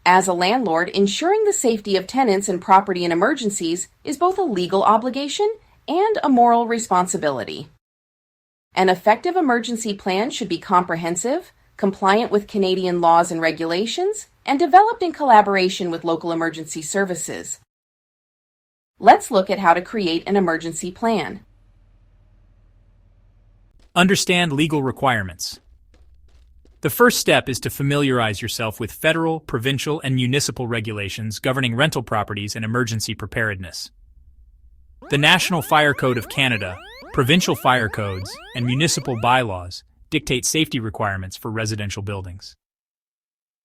As a landlord, ensuring the safety of tenants and property in emergencies is both a legal obligation and a moral responsibility. An effective emergency plan should be comprehensive, compliant with Canadian laws and regulations, and developed in collaboration with local emergency services. Let's look at how to create an emergency plan. Understand legal requirements. The first step is to familiarize yourself with federal, provincial, and municipal regulations governing rental properties and emergency preparedness. The National Fire Code of Canada, provincial fire codes, and municipal bylaws dictate safety requirements for residential buildings.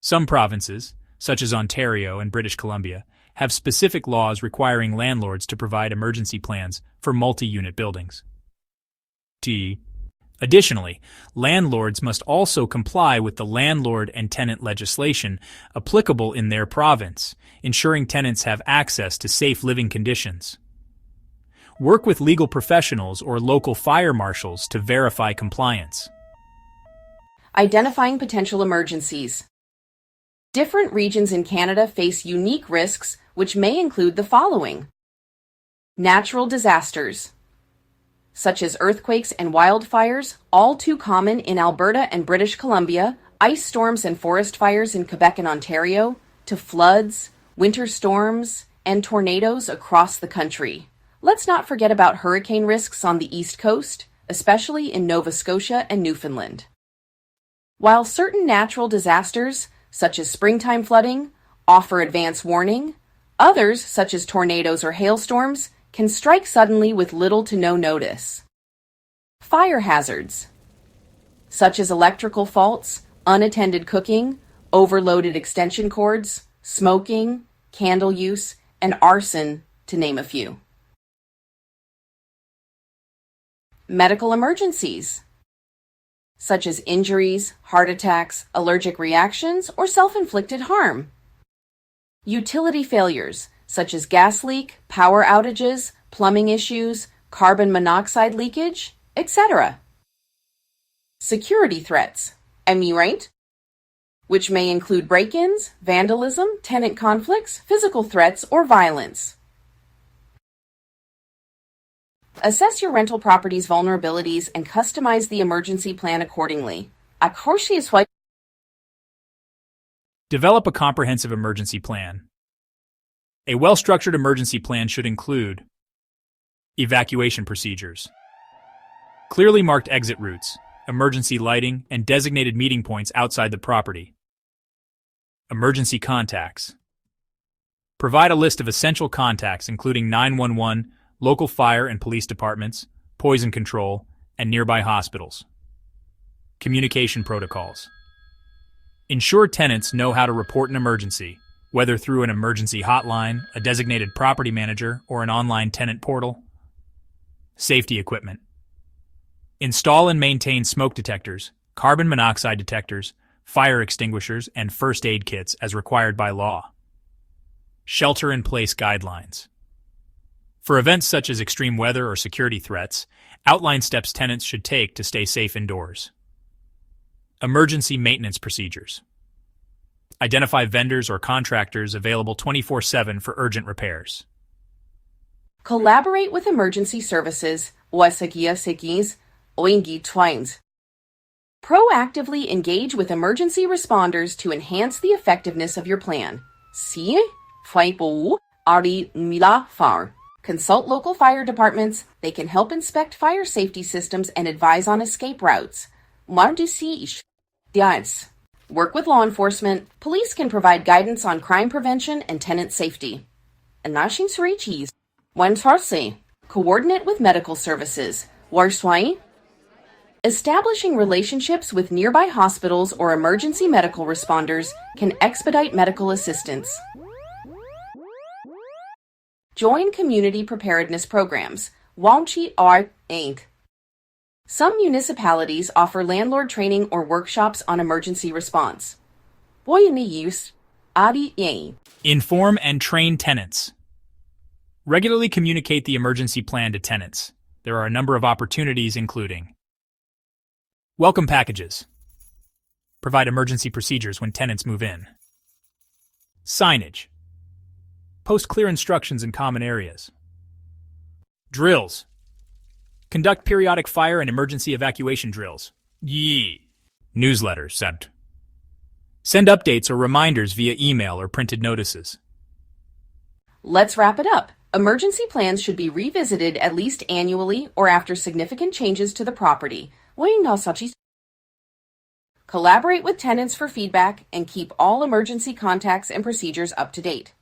Some provinces, such as Ontario and British Columbia, have specific laws requiring landlords to provide emergency plans for multi-unit buildings. Additionally, landlords must also comply with the landlord and tenant legislation applicable in their province, ensuring tenants have access to safe living conditions. Work with legal professionals or local fire marshals to verify compliance. Identifying potential emergencies. Different regions in Canada face unique risks, which may include the following: natural disasters, such as earthquakes and wildfires, all too common in Alberta and British Columbia, ice storms and forest fires in Quebec and Ontario, to floods, winter storms, and tornadoes across the country. Let's not forget about hurricane risks on the East Coast, especially in Nova Scotia and Newfoundland. While certain natural disasters, such as springtime flooding, offer advance warning, others, such as tornadoes or hailstorms, can strike suddenly with little to no notice. Fire hazards, such as electrical faults, unattended cooking, overloaded extension cords, smoking, candle use, and arson, to name a few. Medical emergencies, such as injuries, heart attacks, allergic reactions, or self-inflicted harm. Utility failures, such as gas leak, power outages, plumbing issues, carbon monoxide leakage, etc. Security threats, right? Which may include break-ins, vandalism, tenant conflicts, physical threats, or violence. Assess your rental property's vulnerabilities and customize the emergency plan accordingly. Develop a comprehensive emergency plan. A well-structured emergency plan should include evacuation procedures, clearly marked exit routes, emergency lighting, and designated meeting points outside the property. Emergency contacts. Provide a list of essential contacts including 911, local fire and police departments, poison control, and nearby hospitals. Communication protocols. Ensure tenants know how to report an emergency, whether through an emergency hotline, a designated property manager, or an online tenant portal. Safety equipment. Install and maintain smoke detectors, carbon monoxide detectors, fire extinguishers, and first aid kits as required by law. Shelter-in-place guidelines. For events such as extreme weather or security threats, outline steps tenants should take to stay safe indoors. Emergency maintenance procedures. Identify vendors or contractors available 24/7 for urgent repairs. Collaborate with emergency services, Proactively engage with emergency responders to enhance the effectiveness of your plan. Consult local fire departments. They can help inspect fire safety systems and advise on escape routes. Work with law enforcement. Police can provide guidance on crime prevention and tenant safety. Coordinate with medical services. Establishing relationships with nearby hospitals or emergency medical responders can expedite medical assistance. Join community preparedness programs. Some municipalities offer landlord training or workshops on emergency response. Inform and train tenants. Regularly communicate the emergency plan to tenants. There are a number of opportunities including welcome packages. Provide emergency procedures when tenants move in. Signage. Post clear instructions in common areas. Drills. Conduct periodic fire and emergency evacuation drills. Newsletters sent. Send updates or reminders via email or printed notices. Let's wrap it up. Emergency plans should be revisited at least annually or after significant changes to the property. Collaborate with tenants for feedback and keep all emergency contacts and procedures up to date.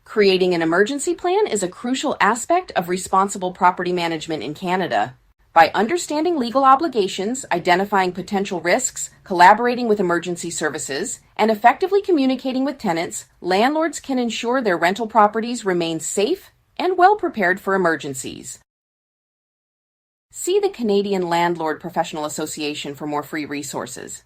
Creating an emergency plan is a crucial aspect of responsible property management in Canada. By understanding legal obligations, identifying potential risks, collaborating with emergency services, and effectively communicating with tenants, landlords can ensure their rental properties remain safe and well prepared for emergencies. See the Canadian Landlord Professional Association for more free resources.